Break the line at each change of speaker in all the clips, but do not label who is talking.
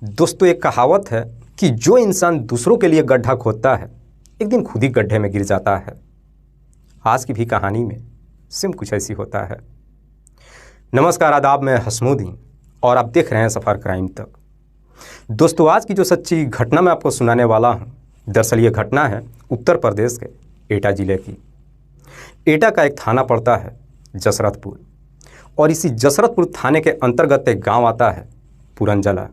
दोस्तों, एक कहावत है कि जो इंसान दूसरों के लिए गड्ढा खोदता है एक दिन खुद ही गड्ढे में गिर जाता है। आज की भी कहानी में सेम कुछ ऐसी होता है। नमस्कार, आदाब, मैं हसमुद्दीन और आप देख रहे हैं सफ़र क्राइम तक। दोस्तों, आज की जो सच्ची घटना मैं आपको सुनाने वाला हूं, दरअसल ये घटना है उत्तर प्रदेश के एटा ज़िले की। एटा का एक थाना पड़ता है जसरतपुर, और इसी जसरतपुर थाने के अंतर्गत एक गांव आता है पुरंजला।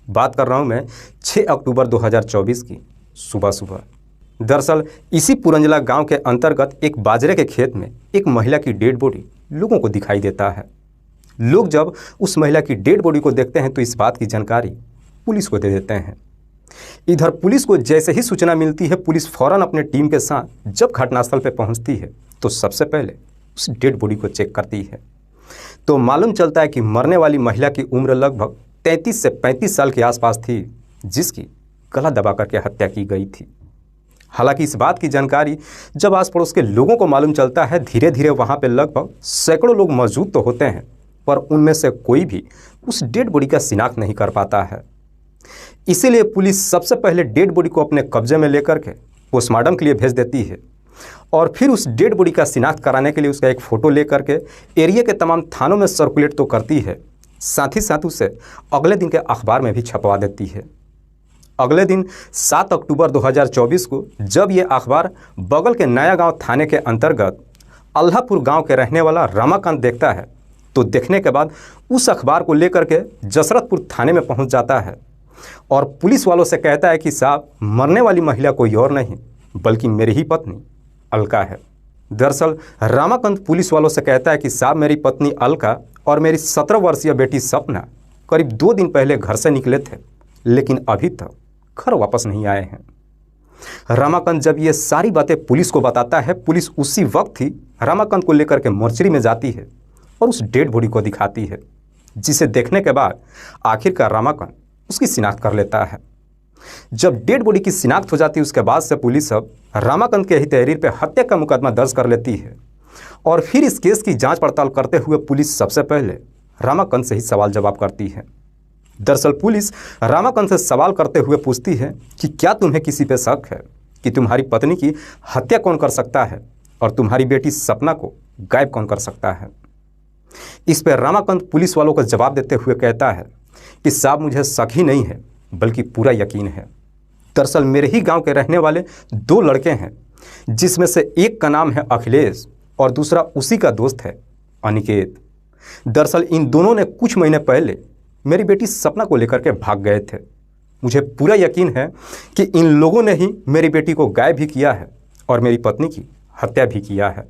बात कर रहा हूं मैं 6 अक्टूबर 2024 की सुबह सुबह। दरअसल इसी पुरंजला गांव के अंतर्गत एक बाजरे के खेत में एक महिला की डेड बॉडी लोगों को दिखाई देता है। लोग जब उस महिला की डेड बॉडी को देखते हैं तो इस बात की जानकारी पुलिस को दे देते हैं। इधर पुलिस को जैसे ही सूचना मिलती है, पुलिस फौरन अपने टीम के साथ जब घटनास्थल पर पहुंचती है तो सबसे पहले उस डेड बॉडी को चेक करती है। तो मालूम चलता है कि मरने वाली महिला की उम्र लगभग 33 से 35 साल के आसपास थी, जिसकी गला दबा करके हत्या की गई थी। हालांकि इस बात की जानकारी जब आस पड़ोस के लोगों को मालूम चलता है, धीरे धीरे वहां पे लगभग सैकड़ों लोग मौजूद तो होते हैं, पर उनमें से कोई भी उस डेड बॉडी का शिनाख्त नहीं कर पाता है। इसीलिए पुलिस सबसे पहले डेड बॉडी को अपने कब्जे में लेकर के पोस्टमार्टम के लिए भेज देती है, और फिर उस डेड बॉडी का शिनाख्त कराने के लिए उसका एक फ़ोटो लेकर के एरिया के तमाम थानों में सर्कुलेट तो करती है, साथ ही साथ उसे अगले दिन के अखबार में भी छपवा देती है। अगले दिन 7 अक्टूबर 2024 को जब ये अखबार बगल के नया गांव थाने के अंतर्गत अल्लाहपुर गांव के रहने वाला रमाकांत देखता है, तो देखने के बाद उस अखबार को लेकर के जसरतपुर थाने में पहुंच जाता है और पुलिस वालों से कहता है कि साहब, मरने वाली महिला कोई और नहीं बल्कि मेरी ही पत्नी अलका है। दरअसल रमाकांत पुलिस वालों से कहता है कि साहब, मेरी पत्नी अलका और मेरी 17 वर्षीय बेटी सपना करीब 2 दिन पहले घर से निकले थे, लेकिन अभी तक घर वापस नहीं आए हैं। रमाकांत जब ये सारी बातें पुलिस को बताता है, पुलिस उसी वक्त ही रमाकांत को लेकर के मोर्चरी में जाती है और उस डेड बॉडी को दिखाती है, जिसे देखने के बाद आखिरकार रमाकांत उसकी शिनाख्त कर लेता है। जब डेड बॉडी की शिनाख्त हो जाती है, उसके बाद से पुलिस अब रमाकांत के ही तहरीर पर हत्या का मुकदमा दर्ज कर लेती है, और फिर इस केस की जांच पड़ताल करते हुए पुलिस सबसे पहले रमाकांत से ही सवाल जवाब करती है। दरअसल पुलिस रमाकांत से सवाल करते हुए पूछती है कि क्या तुम्हें किसी पे शक है कि तुम्हारी पत्नी की हत्या कौन कर सकता है और तुम्हारी बेटी सपना को गायब कौन कर सकता है। इस पर रमाकांत पुलिस वालों को जवाब देते हुए कहता है कि साहब, मुझे शक ही नहीं है बल्कि पूरा यकीन है। दरअसल मेरे ही गाँव के रहने वाले 2 लड़के हैं, जिसमें से एक का नाम है अखिलेश और दूसरा उसी का दोस्त है अनिकेत। दरअसल इन दोनों ने कुछ महीने पहले मेरी बेटी सपना को लेकर के भाग गए थे। मुझे पूरा यकीन है कि इन लोगों ने ही मेरी बेटी को गायब भी किया है और मेरी पत्नी की हत्या भी किया है।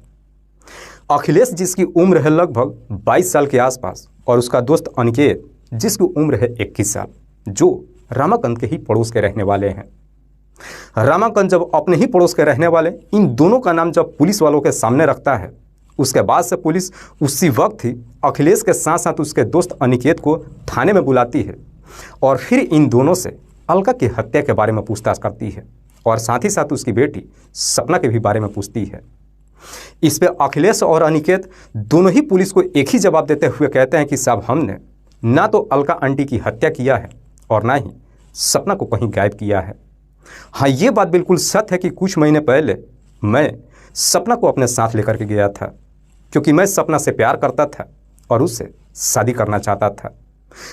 अखिलेश, जिसकी उम्र है लगभग 22 साल के आसपास, और उसका दोस्त अनिकेत, जिसकी उम्र है 21 साल, जो रमाकांत के ही पड़ोस के रहने वाले हैं। रमाकांत जब अपने ही पड़ोस के रहने वाले इन दोनों का नाम जब पुलिस वालों के सामने रखता है, उसके बाद से पुलिस उसी वक्त ही अखिलेश के साथ साथ उसके दोस्त अनिकेत को थाने में बुलाती है और फिर इन दोनों से अलका की हत्या के बारे में पूछताछ करती है, और साथ ही साथ उसकी बेटी सपना के भी बारे में पूछती है। इस पर अखिलेश और अनिकेत दोनों ही पुलिस को एक ही जवाब देते हुए कहते हैं कि साहब, हमने ना तो अलका आंटी की हत्या किया है और ना ही सपना को कहीं गायब किया है। हाँ, ये बात बिल्कुल सच है कि कुछ महीने पहले मैं सपना को अपने साथ लेकर के गया था, क्योंकि मैं सपना से प्यार करता था और उससे शादी करना चाहता था।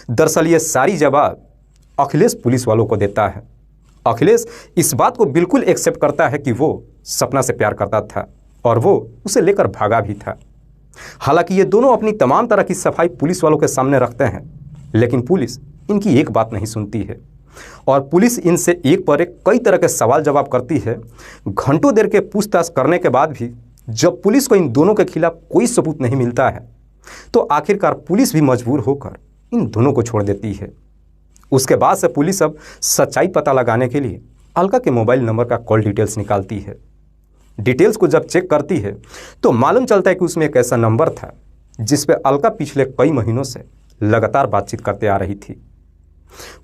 दरअसल ये सारी जवाब अखिलेश पुलिस वालों को देता है। अखिलेश इस बात को बिल्कुल एक्सेप्ट करता है कि वो सपना से प्यार करता था और वो उसे लेकर भागा भी था। हालांकि ये दोनों अपनी तमाम तरह की सफाई पुलिस वालों के सामने रखते हैं, लेकिन पुलिस इनकी एक बात नहीं सुनती है और पुलिस इनसे एक पर एक कई तरह के सवाल जवाब करती है। घंटों देर के पूछताछ करने के बाद भी जब पुलिस को इन दोनों के खिलाफ कोई सबूत नहीं मिलता है, तो आखिरकार पुलिस भी मजबूर होकर इन दोनों को छोड़ देती है। उसके बाद से पुलिस अब सच्चाई पता लगाने के लिए अलका के मोबाइल नंबर का कॉल डिटेल्स निकालती है। डिटेल्स को जब चेक करती है तो मालूम चलता है कि उसमें एक ऐसा नंबर था जिस पे अलका पिछले कई महीनों से लगातार बातचीत करते आ रही थी।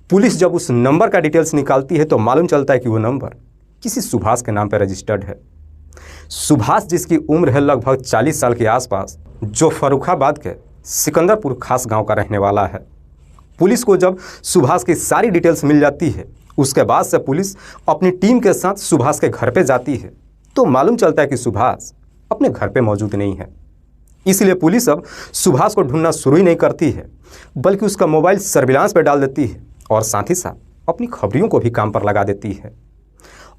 पुलिस जब उस नंबर का डिटेल्स निकालती है तो मालूम चलता है कि वो नंबर किसी सुभाष के नाम पर रजिस्टर्ड है। सुभाष, जिसकी उम्र है लगभग 40 साल के आसपास, जो फर्रुखाबाद के सिकंदरपुर खास गांव का रहने वाला है। पुलिस को जब सुभाष की सारी डिटेल्स मिल जाती है, उसके बाद से पुलिस अपनी टीम के साथ सुभाष के घर पे जाती है तो मालूम चलता है कि सुभाष अपने घर पे मौजूद नहीं है। इसलिए पुलिस अब सुभाष को ढूंढना शुरू ही नहीं करती है, बल्कि उसका मोबाइल सर्विलांस पे डाल देती है और साथ ही साथ अपनी खबरियों को भी काम पर लगा देती है।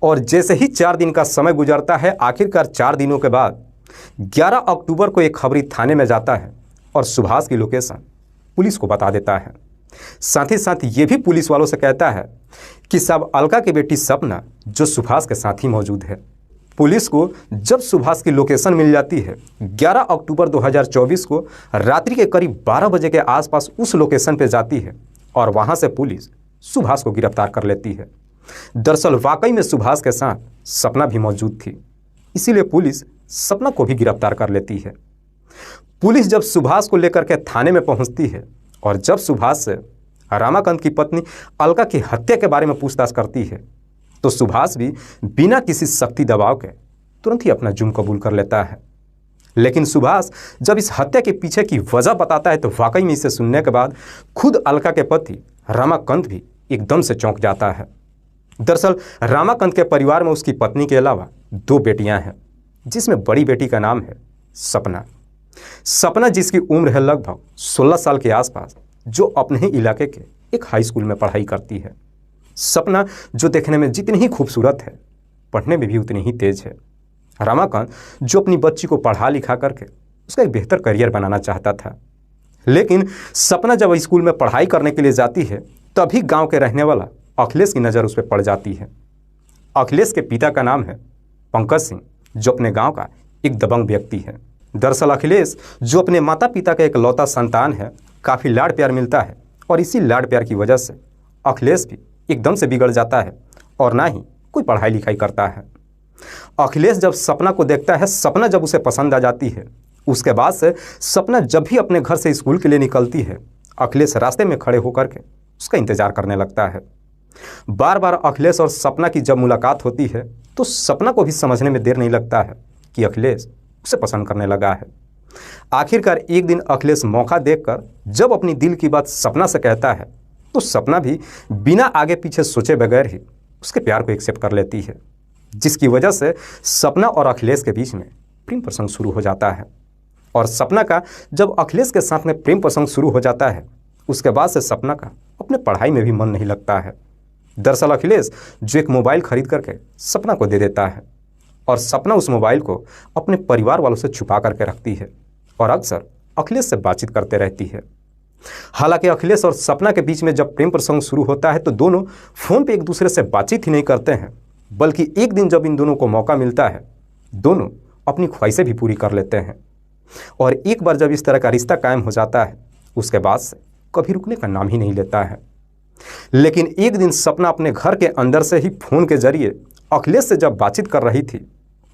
और जैसे ही 4 दिन का समय गुजरता है, आखिरकार 4 दिनों के बाद 11 अक्टूबर को एक खबरी थाने में जाता है और सुभाष की लोकेशन पुलिस को बता देता है। साथ ही साथ ये भी पुलिस वालों से कहता है कि साहब अलका की बेटी सपना जो सुभाष के साथ ही मौजूद है। पुलिस को जब सुभाष की लोकेशन मिल जाती है 11 अक्टूबर 2024 को रात्रि के करीब 12 बजे के आसपास उस लोकेशन पर जाती है और वहां से पुलिस सुभाष को गिरफ्तार कर लेती है। दरअसल वाकई में सुभाष के साथ सपना भी मौजूद थी, इसीलिए पुलिस सपना को भी गिरफ्तार कर लेती है। पुलिस जब सुभाष को लेकर के थाने में पहुंचती है और जब सुभाष से रामाकांत की पत्नी अलका की हत्या के बारे में पूछताछ करती है तो सुभाष भी बिना किसी सख्ती दबाव के तुरंत ही अपना जुर्म कबूल कर लेता है। लेकिन सुभाष जब इस हत्या के पीछे की वजह बताता है तो वाकई में इसे सुनने के बाद खुद अलका के पति रामाकांत भी एकदम से चौंक जाता है। दरअसल रामाकांत के परिवार में उसकी पत्नी के अलावा 2 बेटियां हैं, जिसमें बड़ी बेटी का नाम है सपना। सपना जिसकी उम्र है लगभग 16 साल के आसपास, जो अपने ही इलाके के एक हाई स्कूल में पढ़ाई करती है। सपना जो देखने में जितनी ही खूबसूरत है, पढ़ने में भी उतनी ही तेज है। रामाकांत जो अपनी बच्ची को पढ़ा लिखा करके उसका एक बेहतर करियर बनाना चाहता था, लेकिन सपना जब स्कूल में पढ़ाई करने के लिए जाती है तभी गांव के रहने वाला अखिलेश की नज़र उस पर पड़ जाती है। अखिलेश के पिता का नाम है पंकज सिंह, जो अपने गांव का एक दबंग व्यक्ति है। दरअसल अखिलेश जो अपने माता पिता का एक लौता संतान है, काफ़ी लाड प्यार मिलता है और इसी लाड प्यार की वजह से अखिलेश भी एकदम से बिगड़ जाता है और ना ही कोई पढ़ाई लिखाई करता है। अखिलेश जब सपना को देखता है, सपना जब उसे पसंद आ जाती है, उसके बाद से सपना जब भी अपने घर से स्कूल के लिए निकलती है, अखिलेश रास्ते में खड़े होकर के उसका इंतजार करने लगता है। बार बार अखिलेश और सपना की जब मुलाकात होती है तो सपना को भी समझने में देर नहीं लगता है कि अखिलेश उसे पसंद करने लगा है। आखिरकार एक दिन अखिलेश मौका देखकर जब अपनी दिल की बात सपना से कहता है तो सपना भी बिना आगे पीछे सोचे बगैर ही उसके प्यार को एक्सेप्ट कर लेती है, जिसकी वजह से सपना और अखिलेश के बीच में प्रेम प्रसंग शुरू हो जाता है। और सपना का जब अखिलेश के साथ में प्रेम प्रसंग शुरू हो जाता है, उसके बाद से सपना का अपने पढ़ाई में भी मन नहीं लगता है। दरअसल अखिलेश जो एक मोबाइल खरीद करके सपना को दे देता है और सपना उस मोबाइल को अपने परिवार वालों से छुपा करके रखती है और अक्सर अखिलेश से बातचीत करते रहती है। हालांकि अखिलेश और सपना के बीच में जब प्रेम प्रसंग शुरू होता है तो दोनों फ़ोन पे एक दूसरे से बातचीत ही नहीं करते हैं, बल्कि एक दिन जब इन दोनों को मौका मिलता है, दोनों अपनी ख्वाहिशें भी पूरी कर लेते हैं। और एक बार जब इस तरह का रिश्ता कायम हो जाता है, उसके बाद से कभी रुकने का नाम ही नहीं लेता है। लेकिन एक दिन सपना अपने घर के अंदर से ही फ़ोन के जरिए अखिलेश से जब बातचीत कर रही थी,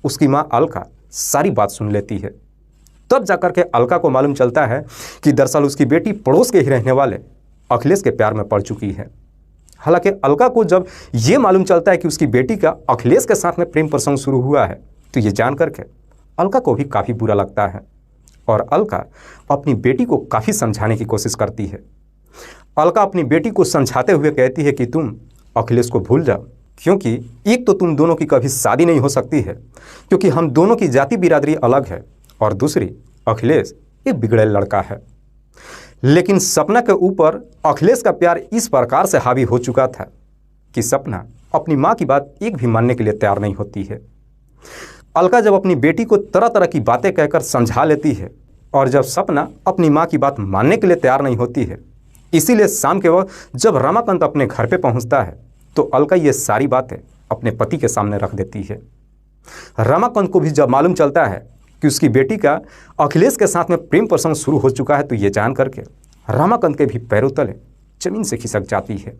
उसकी माँ अलका सारी बात सुन लेती है। तब जाकर के अलका को मालूम चलता है कि दरअसल उसकी बेटी पड़ोस के ही रहने वाले अखिलेश के प्यार में पड़ चुकी है। हालांकि अलका को जब ये मालूम चलता है कि उसकी बेटी का अखिलेश के साथ में प्रेम प्रसंग शुरू हुआ है तो ये जान करके अलका को भी काफ़ी बुरा लगता है और अलका अपनी बेटी को काफ़ी समझाने की कोशिश करती है। अलका अपनी बेटी को समझाते हुए कहती है कि तुम अखिलेश को भूल जाओ, क्योंकि एक तो तुम दोनों की कभी शादी नहीं हो सकती है क्योंकि हम दोनों की जाति बिरादरी अलग है, और दूसरी अखिलेश एक बिगड़ेल लड़का है। लेकिन सपना के ऊपर अखिलेश का प्यार इस प्रकार से हावी हो चुका था कि सपना अपनी माँ की बात एक भी मानने के लिए तैयार नहीं होती है। अलका जब अपनी बेटी को तरह तरह की बातें कहकर समझा लेती है और जब सपना अपनी माँ की बात मानने के लिए तैयार नहीं होती है, इसीलिए शाम के वक्त जब रामाकांत अपने घर पे पहुंचता है तो अलका ये सारी बातें अपने पति के सामने रख देती है। रामाकांत को भी जब मालूम चलता है कि उसकी बेटी का अखिलेश के साथ में प्रेम प्रसंग शुरू हो चुका है तो ये जान करके रामाकांत के भी पैरों तले जमीन से खिसक जाती है।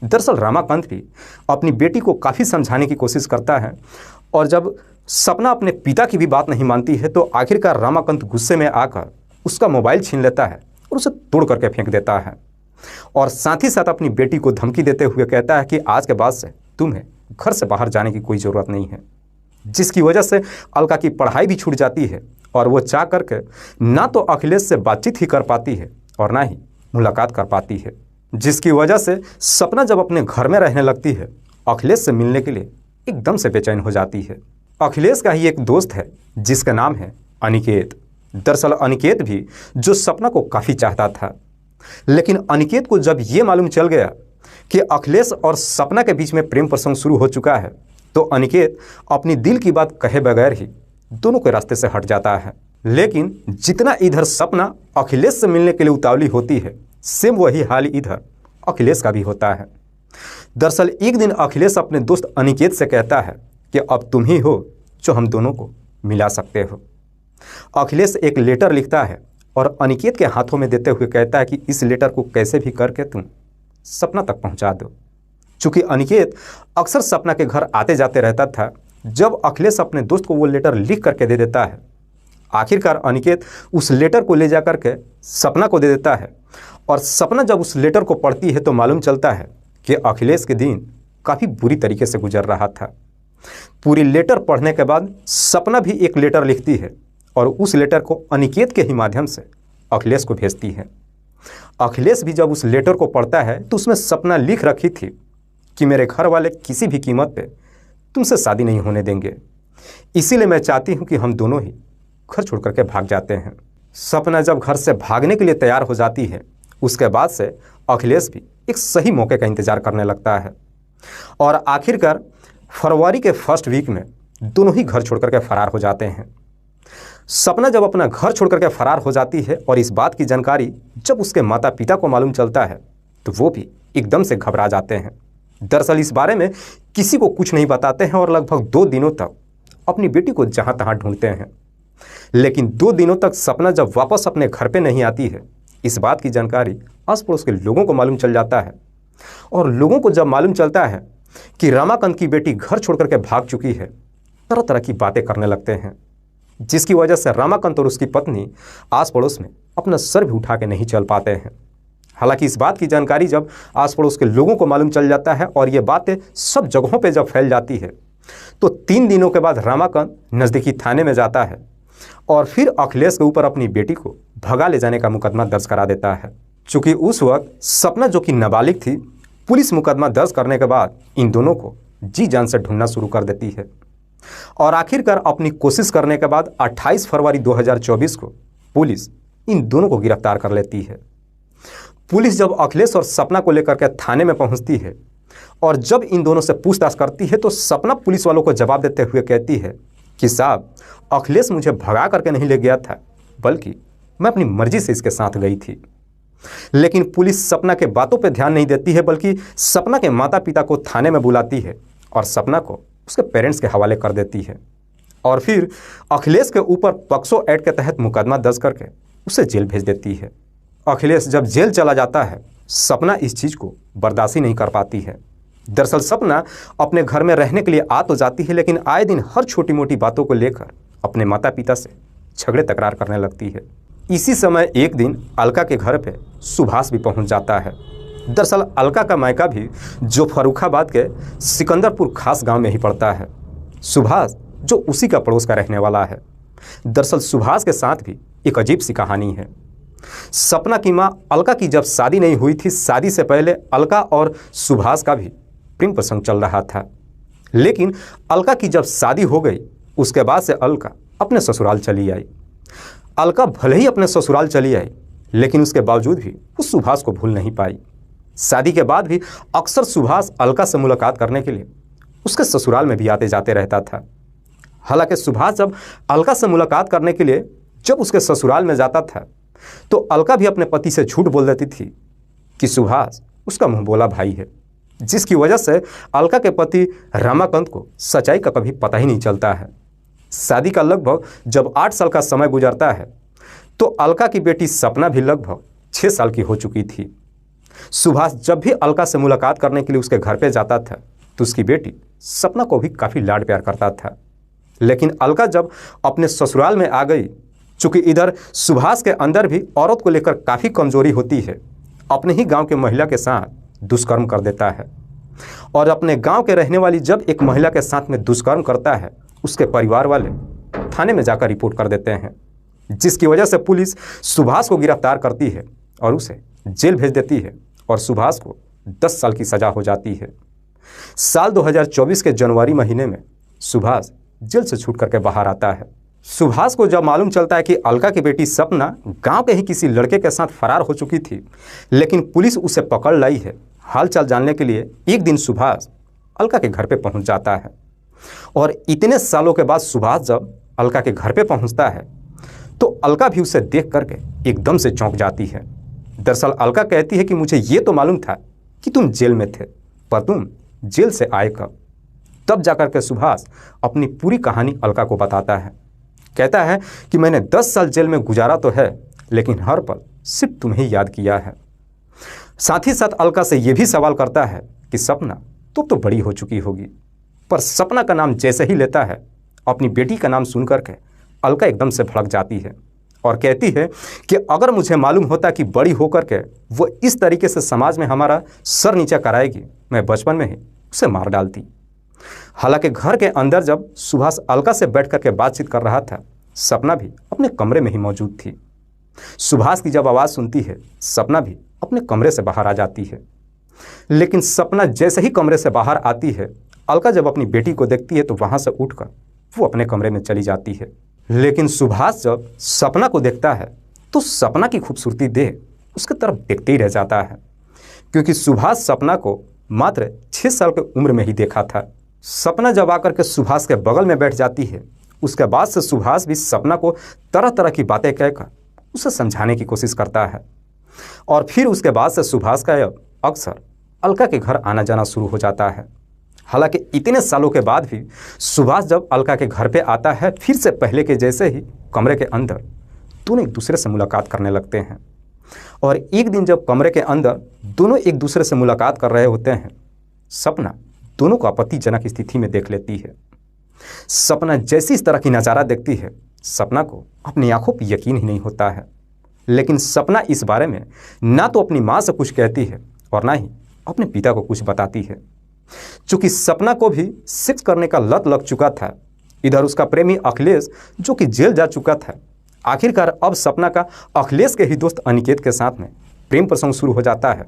दरअसल रामाकांत भी अपनी बेटी को काफ़ी समझाने की कोशिश करता है और जब सपना अपने पिता की भी बात नहीं मानती है तो आखिरकार रामाकांत गुस्से में आकर उसका मोबाइल छीन लेता है और उसे तोड़ करके फेंक देता है और साथ ही साथ अपनी बेटी को धमकी देते हुए कहता है कि आज के बाद से तुम्हें घर से बाहर जाने की कोई ज़रूरत नहीं है, जिसकी वजह से अलका की पढ़ाई भी छूट जाती है और वो चाह करके ना तो अखिलेश से बातचीत ही कर पाती है और ना ही मुलाकात कर पाती है। जिसकी वजह से सपना जब अपने घर में रहने लगती है, अखिलेश से मिलने के लिए एकदम से बेचैन हो जाती है। अखिलेश का ही एक दोस्त है जिसका नाम है अनिकेत। दरअसल अनिकेत भी जो सपना को काफ़ी चाहता था, लेकिन अनिकेत को जब ये मालूम चल गया कि अखिलेश और सपना के बीच में प्रेम प्रसंग शुरू हो चुका है, तो अनिकेत अपनी दिल की बात कहे बगैर ही दोनों के रास्ते से हट जाता है। लेकिन जितना इधर सपना अखिलेश से मिलने के लिए उतावली होती है, सेम वही हाल इधर अखिलेश का भी होता है। दरअसल एक दिन अखिलेश अपने दोस्त अनिकेत से कहता है कि अब तुम ही हो जो हम दोनों को मिला सकते हो। अखिलेश एक लेटर लिखता है और अनिकेत के हाथों में देते हुए कहता है कि इस लेटर को कैसे भी करके तुम सपना तक पहुंचा दो। चूँकि अनिकेत अक्सर सपना के घर आते जाते रहता था, जब अखिलेश अपने दोस्त को वो लेटर लिख करके दे देता है, आखिरकार अनिकेत उस लेटर को ले जा करके सपना को दे देता है। और सपना जब उस लेटर को पढ़ती है तो मालूम चलता है कि अखिलेश के दिन काफ़ी बुरी तरीके से गुजर रहा था। पूरी लेटर पढ़ने के बाद सपना भी एक लेटर लिखती है और उस लेटर को अनिकेत के ही माध्यम से अखिलेश को भेजती है। अखिलेश भी जब उस लेटर को पढ़ता है तो उसमें सपना लिख रखी थी कि मेरे घर वाले किसी भी कीमत पे तुमसे शादी नहीं होने देंगे, इसीलिए मैं चाहती हूँ कि हम दोनों ही घर छोड़ करके भाग जाते हैं। सपना जब घर से भागने के लिए तैयार हो जाती है, उसके बाद से अखिलेश भी एक सही मौके का इंतज़ार करने लगता है और आखिरकार फरवरी के फर्स्ट वीक में दोनों ही घर छोड़ करके फरार हो जाते हैं। सपना जब अपना घर छोड़ करके फरार हो जाती है और इस बात की जानकारी जब उसके माता पिता को मालूम चलता है, तो वो भी एकदम से घबरा जाते हैं। दरअसल इस बारे में किसी को कुछ नहीं बताते हैं और लगभग 2 दिनों तक अपनी बेटी को जहाँ तहाँ ढूंढते हैं। लेकिन 2 दिनों तक सपना जब वापस अपने घर पे नहीं आती है, इस बात की जानकारी आस पड़ोस के लोगों को मालूम चल जाता है और लोगों को जब मालूम चलता है कि रमाकांत की बेटी घर छोड़ करके भाग चुकी है, तरह तरह की बातें करने लगते हैं, जिसकी वजह से रमाकांत और उसकी पत्नी आस पड़ोस में अपना सर भी उठा के नहीं चल पाते हैं। हालांकि इस बात की जानकारी जब आस पड़ोस के लोगों को मालूम चल जाता है और ये बातें सब जगहों पे जब फैल जाती है, तो 3 दिनों के बाद रमाकांत नज़दीकी थाने में जाता है और फिर अखिलेश के ऊपर अपनी बेटी को भगा ले जाने का मुकदमा दर्ज करा देता है। चूँकि उस वक्त सपना जो कि नाबालिग थी, पुलिस मुकदमा दर्ज करने के बाद इन दोनों को जी जान से ढूंढना शुरू कर देती है और आखिरकार अपनी कोशिश करने के बाद 28 फरवरी 2024 को पुलिस इन दोनों को गिरफ्तार कर लेती है। पुलिस जब अखिलेश और सपना को लेकर के थाने में पहुंचती है और जब इन दोनों से पूछताछ करती है, तो सपना पुलिस वालों को जवाब देते हुए कहती है कि साहब, अखिलेश मुझे भगा करके नहीं ले गया था, बल्कि मैं अपनी मर्जी से इसके साथ गई थी। लेकिन पुलिस सपना के बातों पर ध्यान नहीं देती है, बल्कि सपना के माता पिता को थाने में बुलाती है और सपना को उसके पेरेंट्स के हवाले कर देती है और फिर अखिलेश के ऊपर पॉक्सो एक्ट के तहत मुकदमा दर्ज करके उसे जेल भेज देती है। अखिलेश जब जेल चला जाता है, सपना इस चीज़ को बर्दाश्त ही नहीं कर पाती है। दरअसल सपना अपने घर में रहने के लिए आ तो जाती है, लेकिन आए दिन हर छोटी मोटी बातों को लेकर अपने माता पिता से झगड़े तकरार करने लगती है। इसी समय एक दिन अलका के घर पे सुभाष भी पहुंच जाता है। दरअसल अलका का मायका भी जो फर्रुखाबाद के सिकंदरपुर खास गांव में ही पड़ता है। सुभाष जो उसी का पड़ोस का रहने वाला है। दरअसल सुभाष के साथ भी एक अजीब सी कहानी है। सपना की मां अलका की जब शादी नहीं हुई थी, शादी से पहले अलका और सुभाष का भी प्रेम प्रसंग चल रहा था। लेकिन अलका की जब शादी हो गई, उसके बाद से अलका अपने ससुराल चली आई। अलका भले ही अपने ससुराल चली आई, लेकिन उसके बावजूद भी उस सुभाष को भूल नहीं पाई। शादी के बाद भी अक्सर सुभाष अलका से मुलाकात करने के लिए उसके ससुराल में भी आते जाते रहता था। हालांकि सुभाष जब अलका से मुलाकात करने के लिए जब उसके ससुराल में जाता था, तो अलका भी अपने पति से झूठ बोल देती थी कि सुभाष उसका मुंह बोला भाई है, जिसकी वजह से अलका के पति रमाकांत को सच्चाई का कभी पता ही नहीं चलता है। शादी का लगभग जब 8 साल का समय गुजरता है, तो अलका की बेटी सपना भी लगभग 6 साल की हो चुकी थी। सुभाष जब भी अलका से मुलाकात करने के लिए उसके घर पे जाता था, तो उसकी बेटी सपना को भी काफ़ी लाड प्यार करता था। लेकिन अलका जब अपने ससुराल में आ गई, चूँकि इधर सुभाष के अंदर भी औरत को लेकर काफ़ी कमजोरी होती है, अपने ही गांव के महिला के साथ दुष्कर्म कर देता है और अपने गांव के रहने वाली जब एक महिला के साथ में दुष्कर्म करता है, उसके परिवार वाले थाने में जाकर रिपोर्ट कर देते हैं, जिसकी वजह से पुलिस सुभाष को गिरफ्तार करती है और उसे जेल भेज देती है और सुभाष को 10 साल की सज़ा हो जाती है। साल 2024 के जनवरी महीने में सुभाष जेल से छूट करके बाहर आता है। सुभाष को जब मालूम चलता है कि अलका की बेटी सपना गांव के ही किसी लड़के के साथ फरार हो चुकी थी, लेकिन पुलिस उसे पकड़ लाई है, हालचाल जानने के लिए एक दिन सुभाष अलका के घर पे पहुंच जाता है। और इतने सालों के बाद सुभाष जब अलका के घर पे पहुंचता है तो अलका भी उसे देख करके एकदम से चौंक जाती है। दरअसल अलका कहती है कि मुझे ये तो मालूम था कि तुम जेल में थे, पर तुम जेल से आए कब? तब जाकर के सुभाष अपनी पूरी कहानी अलका को बताता है। कहता है कि मैंने 10 साल जेल में गुजारा तो है, लेकिन हर पल सिर्फ तुम्हें याद किया है। साथ ही साथ अलका से यह भी सवाल करता है कि सपना तुम तो बड़ी हो चुकी होगी, पर सपना का नाम जैसे ही लेता है, अपनी बेटी का नाम सुन करके अलका एकदम से भड़क जाती है और कहती है कि अगर मुझे मालूम होता कि बड़ी होकर के वो इस तरीके से समाज में हमारा सर नीचा कराएगी, मैं बचपन में ही उसे मार डालती। हालांकि घर के अंदर जब सुभाष अलका से बैठ करके बातचीत कर रहा था, सपना भी अपने कमरे में ही मौजूद थी। सुभाष की जब आवाज़ सुनती है, सपना भी अपने कमरे से बाहर आ जाती है। लेकिन सपना जैसे ही कमरे से बाहर आती है, अलका जब अपनी बेटी को देखती है तो वहाँ से उठकर वो अपने कमरे में चली जाती है। लेकिन सुभाष जब सपना को देखता है तो सपना की खूबसूरती देख उसकी तरफ देखते ही रह जाता है, क्योंकि सुभाष सपना को मात्र 6 साल की उम्र में ही देखा था। सपना जब आकर के सुभाष के बगल में बैठ जाती है, उसके बाद से सुभाष भी सपना को तरह तरह की बातें कहकर उसे समझाने की कोशिश करता है। और फिर उसके बाद से सुभाष का अक्सर अलका के घर आना जाना शुरू हो जाता है। हालांकि इतने सालों के बाद भी सुभाष जब अलका के घर पे आता है, फिर से पहले के जैसे ही कमरे के अंदर दोनों एक दूसरे से मुलाकात करने लगते हैं। और एक दिन जब कमरे के अंदर दोनों एक दूसरे से मुलाकात कर रहे होते हैं, सपना दोनों को आपत्तिजनक स्थिति में देख लेती है। सपना जैसी इस तरह की नज़ारा देखती है, सपना को अपनी आंखों पर यकीन ही नहीं होता है। लेकिन सपना इस बारे में ना तो अपनी माँ से कुछ कहती है और ना ही अपने पिता को कुछ बताती है। चूँकि सपना को भी सेक्स करने का लत लग चुका था, इधर उसका प्रेमी अखिलेश जो कि जेल जा चुका था, आखिरकार अब सपना का अखिलेश के ही दोस्त अनिकेत के साथ में प्रेम प्रसंग शुरू हो जाता है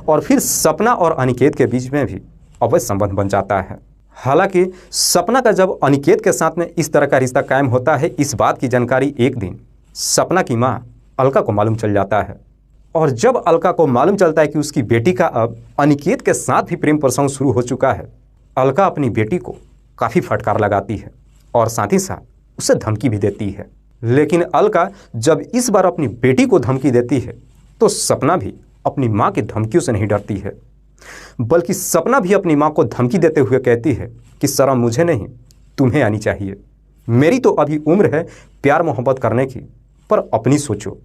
और फिर सपना और अनिकेत के बीच में भी अवैध संबंध बन जाता है। हालांकि सपना का जब अनिकेत के साथ में इस तरह का रिश्ता कायम होता है, इस बात की जानकारी एक दिन सपना की माँ अलका को मालूम चल जाता है। और जब अलका को मालूम चलता है कि उसकी बेटी का अब अनिकेत के साथ भी प्रेम प्रसंग शुरू हो चुका है, अलका अपनी बेटी को काफ़ी फटकार लगाती है और साथ ही साथ उसे धमकी भी देती है। लेकिन अलका जब इस बार अपनी बेटी को धमकी देती है तो सपना भी अपनी माँ की धमकियों से नहीं डरती है, बल्कि सपना भी अपनी माँ को धमकी देते हुए कहती है कि शर्म मुझे नहीं, तुम्हें आनी चाहिए। मेरी तो अभी उम्र है प्यार मोहब्बत करने की, पर अपनी सोचो।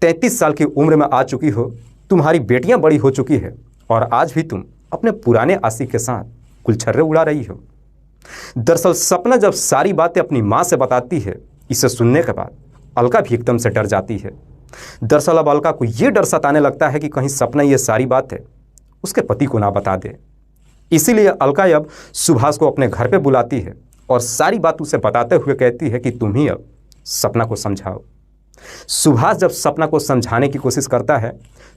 33 साल की उम्र में आ चुकी हो, तुम्हारी बेटियां बड़ी हो चुकी है और आज भी तुम अपने पुराने आशिक के साथ गुलछर्रे उड़ा रही हो। दरअसल सपना जब सारी बातें अपनी माँ से बताती है, इसे सुनने के बाद अलका भी एकदम से डर जाती है। दरअसल अब अलका को ये डर सताने लगता है कि कहीं सपना ये सारी बातें उसके पति को ना बता दे। इसीलिए अलका अब सुभाष को अपने घर पे बुलाती है और सारी बात उसे बताते हुए कहती है कि तुम ही अब सपना को समझाओ। सुभाष जब सपना को समझाने की कोशिश करता है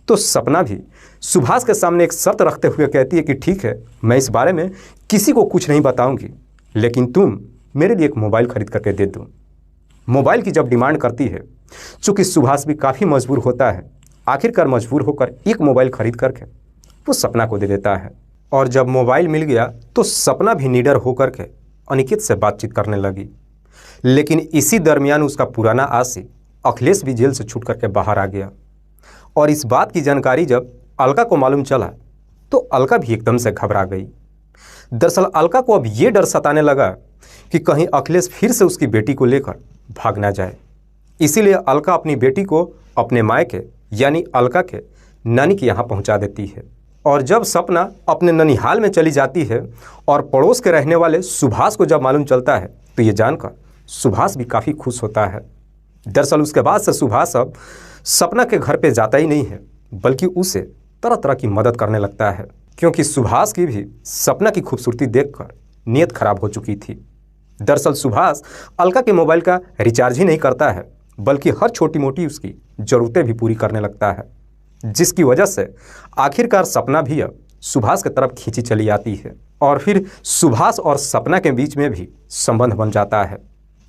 तो सपना भी सुभाष के सामने एक शर्त रखते हुए कहती है कि ठीक है, मैं इस बारे में किसी को कुछ नहीं बताऊंगी, लेकिन तुम मेरे लिए एक मोबाइल खरीद करके दे दो। मोबाइल की जब डिमांड करती है, चूँकि सुभाष भी काफ़ी मजबूर होता है, आखिरकार मजबूर होकर एक मोबाइल खरीद करके वो सपना को दे देता है। और जब मोबाइल मिल गया तो सपना भी निडर होकर के अनिकेत से बातचीत करने लगी। लेकिन इसी दरमियान उसका पुराना आशिक अखिलेश भी जेल से छूट करके बाहर आ गया। और इस बात की जानकारी जब अलका को मालूम चला तो अलका भी एकदम से घबरा गई। दरअसल अलका को अब ये डर सताने लगा कि कहीं अखिलेश फिर से उसकी बेटी को लेकर भाग ना जाए। इसीलिए अलका अपनी बेटी को अपने मायके यानी अलका के नानी के यहाँ पहुँचा देती है। और जब सपना अपने ननिहाल में चली जाती है और पड़ोस के रहने वाले सुभाष को जब मालूम चलता है तो ये जानकर सुभाष भी काफ़ी खुश होता है। दरअसल उसके बाद से सुभाष अब सपना के घर पे जाता ही नहीं है, बल्कि उसे तरह तरह की मदद करने लगता है, क्योंकि सुभाष की भी सपना की खूबसूरती देखकर नीयत खराब हो चुकी थी। दरअसल सुभाष अलका के मोबाइल का रिचार्ज ही नहीं करता है, बल्कि हर छोटी मोटी उसकी ज़रूरतें भी पूरी करने लगता है। जिसकी वजह से आखिरकार सपना भी अब सुभाष की तरफ खींची चली आती है और फिर सुभाष और सपना के बीच में भी संबंध बन जाता है।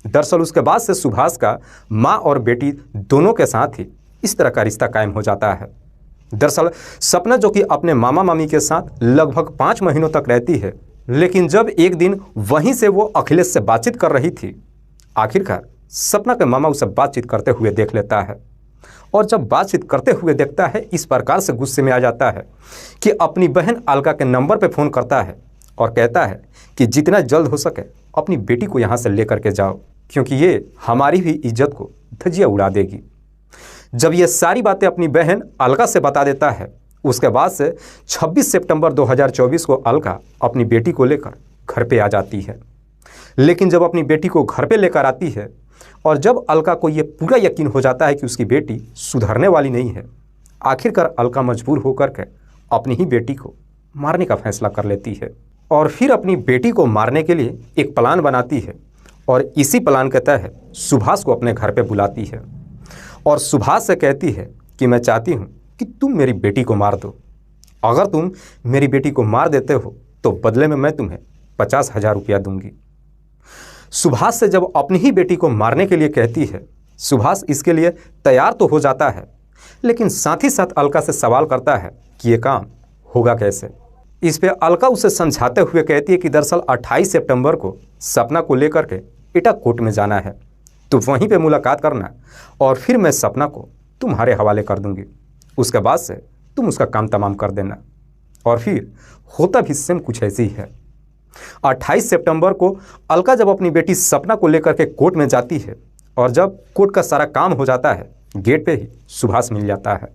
दरअसल उसके बाद से सुभाष का माँ और बेटी दोनों के साथ ही इस तरह का रिश्ता कायम हो जाता है। दरअसल सपना जो कि अपने मामा मामी के साथ लगभग 5 महीनों तक रहती है, लेकिन जब एक दिन वहीं से वो अखिलेश से बातचीत कर रही थी, आखिरकार सपना के मामा उसे बातचीत करते हुए देख लेता है और जब बातचीत करते हुए देखता है इस प्रकार से गुस्से में आ जाता है कि अपनी बहन अलका के नंबर पर फ़ोन करता है और कहता है कि जितना जल्द हो सके अपनी बेटी को यहाँ से लेकर के जाओ, क्योंकि ये हमारी भी इज्जत को धजिया उड़ा देगी। जब ये सारी बातें अपनी बहन अलका से बता देता है, उसके बाद से 26 सितंबर 2024 को अलका अपनी बेटी को लेकर घर पे आ जाती है। लेकिन जब अपनी बेटी को घर पे लेकर आती है और जब अलका को ये पूरा यकीन हो जाता है कि उसकी बेटी सुधरने वाली नहीं है, आखिरकार अलका मजबूर होकर के अपनी ही बेटी को मारने का फैसला कर लेती है और फिर अपनी बेटी को मारने के लिए एक प्लान बनाती है और इसी प्लान के तहत सुभाष को अपने घर पे बुलाती है और सुभाष से कहती है कि मैं चाहती हूँ कि तुम मेरी बेटी को मार दो। अगर तुम मेरी बेटी को मार देते हो तो बदले में मैं तुम्हें 50,000 रुपया दूंगी। सुभाष से जब अपनी ही बेटी को मारने के लिए कहती है, सुभाष इसके लिए तैयार तो हो जाता है, लेकिन साथ ही साथ अलका से सवाल करता है कि ये काम होगा कैसे। इस पे अलका उसे समझाते हुए कहती है कि दरअसल 28 सितंबर को सपना को लेकर के एटा कोर्ट में जाना है, तो वहीं पे मुलाकात करना और फिर मैं सपना को तुम्हारे हवाले कर दूंगी। उसके बाद से तुम उसका काम तमाम कर देना। और फिर होता भी सेम कुछ ऐसी ही है। 28 सितंबर को अलका जब अपनी बेटी सपना को लेकर के कोर्ट में जाती है और जब कोर्ट का सारा काम हो जाता है, गेट पे ही सुभाष मिल जाता है।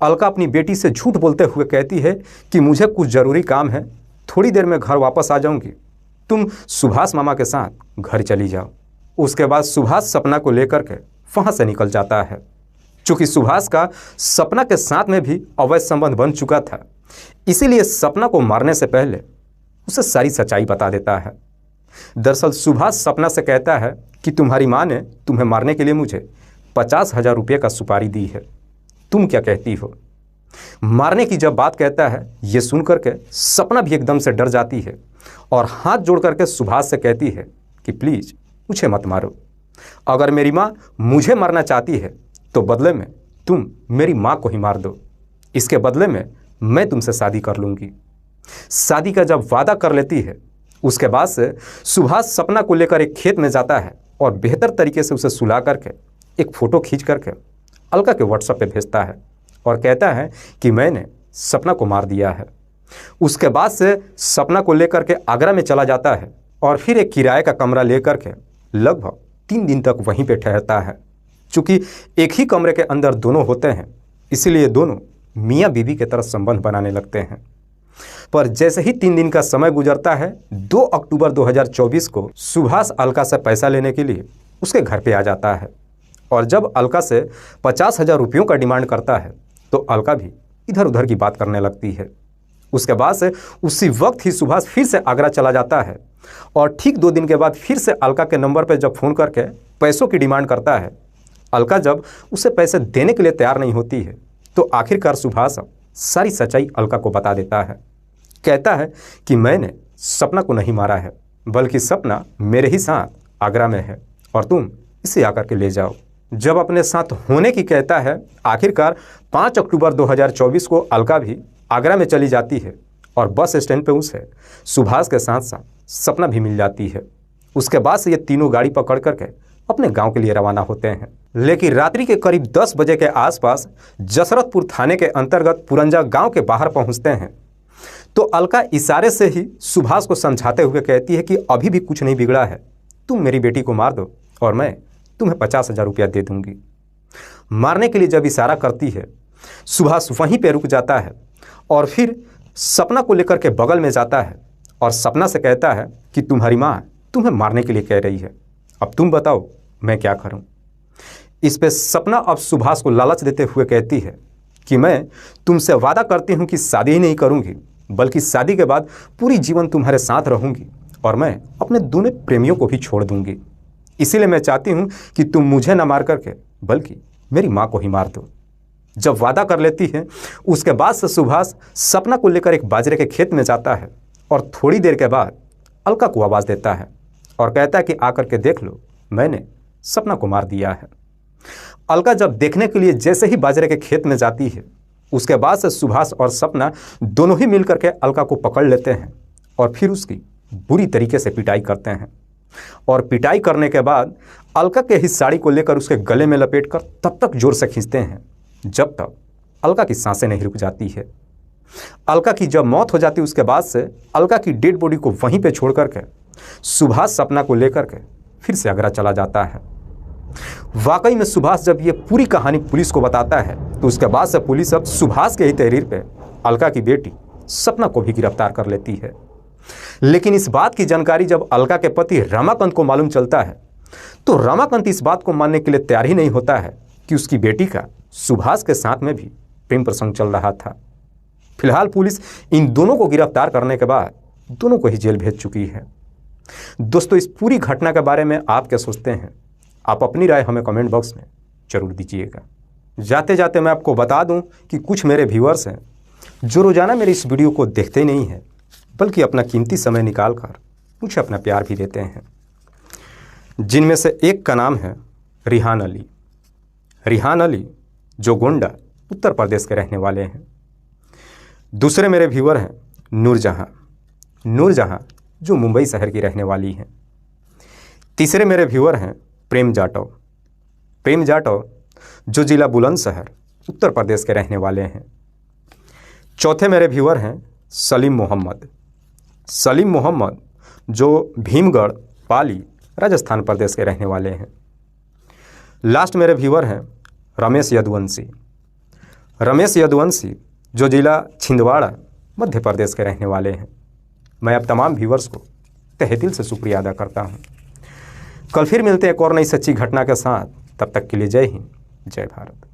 अलका अपनी बेटी से झूठ बोलते हुए कहती है कि मुझे कुछ ज़रूरी काम है, थोड़ी देर में घर वापस आ जाऊंगी, तुम सुभाष मामा के साथ घर चली जाओ। उसके बाद सुभाष सपना को लेकर के वहाँ से निकल जाता है। चूँकि सुभाष का सपना के साथ में भी अवैध संबंध बन चुका था, इसीलिए सपना को मारने से पहले उसे सारी सच्चाई बता देता है। दरअसल सुभाष सपना से कहता है कि तुम्हारी माँ ने तुम्हें मारने के लिए मुझे 50,000 रुपये का सुपारी दी है, तुम क्या कहती हो। मारने की जब बात कहता है, ये सुन करके सपना भी एकदम से डर जाती है और हाथ जोड़ करके सुभाष से कहती है कि प्लीज़ मुझे मत मारो। अगर मेरी माँ मुझे मारना चाहती है तो बदले में तुम मेरी माँ को ही मार दो, इसके बदले में मैं तुमसे शादी कर लूँगी। शादी का जब वादा कर लेती है, उसके बाद से सुभाष सपना को लेकर एक खेत में जाता है और बेहतर तरीके से उसे सुला करके एक फ़ोटो खींच करके अलका के व्हाट्सएप पे भेजता है और कहता है कि मैंने सपना को मार दिया है। उसके बाद से सपना को लेकर के आगरा में चला जाता है और फिर एक किराए का कमरा लेकर के लगभग 3 दिन तक वहीं पे ठहरता है। चूँकि एक ही कमरे के अंदर दोनों होते हैं, इसीलिए दोनों मियाँ बीवी के तरह संबंध बनाने लगते हैं। पर जैसे ही 3 दिन का समय गुजरता है, 2 अक्टूबर 2024 को सुभाष अलका से पैसा लेने के लिए उसके घर पे आ जाता है और जब अलका से 50,000 रुपयों का डिमांड करता है तो अलका भी इधर उधर की बात करने लगती है। उसके बाद से उसी वक्त ही सुभाष फिर से आगरा चला जाता है और ठीक 2 दिन के बाद फिर से अलका के नंबर पर जब फ़ोन करके पैसों की डिमांड करता है, अलका जब उसे पैसे देने के लिए तैयार नहीं होती है तो आखिरकार सुभाष सारी सच्चाई अलका को बता देता है। कहता है कि मैंने सपना को नहीं मारा है, बल्कि सपना मेरे ही साथ आगरा में है और तुम इसे आकर के ले जाओ। जब अपने साथ होने की कहता है, आखिरकार 5 अक्टूबर 2024 को अलका भी आगरा में चली जाती है और बस स्टैंड पे उसे सुभाष के साथ साथ सपना भी मिल जाती है। उसके बाद से ये तीनों गाड़ी पकड़ करके अपने गांव के लिए रवाना होते हैं। लेकिन रात्रि के करीब 10 बजे के आसपास जसरतपुर थाने के अंतर्गत पुरंजा गांव के बाहर पहुंचते हैं तो अलका इशारे से ही सुभाष को समझाते हुए कहती है कि अभी भी कुछ नहीं बिगड़ा है, तुम मेरी बेटी को मार दो और मैं तुम्हें 50,000 रुपया दे दूंगी। मारने के लिए जब इशारा करती है, सुभाष वहीं पे रुक जाता है और फिर सपना को लेकर के बगल में जाता है और सपना से कहता है कि तुम्हारी माँ तुम्हें मारने के लिए कह रही है, अब तुम बताओ मैं क्या करूं। इस पे सपना अब सुभाष को लालच देते हुए कहती है कि मैं तुमसे वादा करती हूं कि शादी ही नहीं करूंगी, बल्कि शादी के बाद पूरी जीवन तुम्हारे साथ रहूंगी और मैं अपने दोनों प्रेमियों को भी छोड़ दूंगी। इसीलिए मैं चाहती हूं कि तुम मुझे न मार करके बल्कि मेरी माँ को ही मार दो। जब वादा कर लेती है उसके बाद से सुभाष सपना को लेकर एक बाजरे के खेत में जाता है और थोड़ी देर के बाद अलका को आवाज़ देता है और कहता है कि आकर के देख लो, मैंने सपना को मार दिया है। अलका जब देखने के लिए जैसे ही बाजरे के खेत में जाती है, उसके बाद से सुभाष और सपना दोनों ही मिलकर के अलका को पकड़ लेते हैं और फिर उसकी बुरी तरीके से पिटाई करते हैं। और पिटाई करने के बाद अलका के ही साड़ी को लेकर उसके गले में लपेटकर तब तक जोर से खींचते हैं जब तक अलका की सांसें नहीं रुक जाती है। अलका की जब मौत हो जाती है उसके बाद से अलका की डेड बॉडी को वहीं पे छोड़ करके सुभाष सपना को लेकर के फिर से आगरा चला जाता है। वाकई में सुभाष जब ये पूरी कहानी पुलिस को बताता है तो उसके बाद से पुलिस अब सुभाष के ही तहरीर पे अलका की बेटी सपना को भी गिरफ्तार कर लेती है। लेकिन इस बात की जानकारी जब अलका के पति रमाकांत को मालूम चलता है तो रमाकांत इस बात को मानने के लिए तैयार ही नहीं होता है कि उसकी बेटी का सुभाष के साथ में भी प्रेम प्रसंग चल रहा था। फिलहाल पुलिस इन दोनों को गिरफ्तार करने के बाद दोनों को ही जेल भेज चुकी है। दोस्तों, इस पूरी घटना के बारे में आप क्या सोचते हैं? आप अपनी राय हमें कमेंट बॉक्स में जरूर दीजिएगा। जाते जाते मैं आपको बता दूं कि कुछ मेरे व्यूअर्स हैं जो रोज़ाना मेरे इस वीडियो को देखते ही नहीं हैं बल्कि अपना कीमती समय निकाल कर मुझे अपना प्यार भी देते हैं, जिनमें से एक का नाम है रिहान अली। रिहान अली जो गोंडा उत्तर प्रदेश के रहने वाले हैं। दूसरे मेरे व्यूअर हैं नूरजहां। नूरजहां जो मुंबई शहर की रहने वाली हैं। तीसरे मेरे व्यूअर हैं प्रेम जाटव। प्रेम जाटव जो जिला बुलंदशहर उत्तर प्रदेश के रहने वाले हैं। चौथे मेरे व्यूअर हैं सलीम मोहम्मद। सलीम मोहम्मद जो भीमगढ़ पाली राजस्थान प्रदेश के रहने वाले हैं। लास्ट मेरे व्यूअर हैं रमेश यदुवंशी। रमेश यदुवंशी जो जिला छिंदवाड़ा मध्य प्रदेश के रहने वाले हैं। मैं अब तमाम व्यूअर्स को तहे दिल से शुक्रिया अदा करता हूं। कल फिर मिलते हैं एक और नई सच्ची घटना के साथ। तब तक के लिए जय हिंद, जय भारत।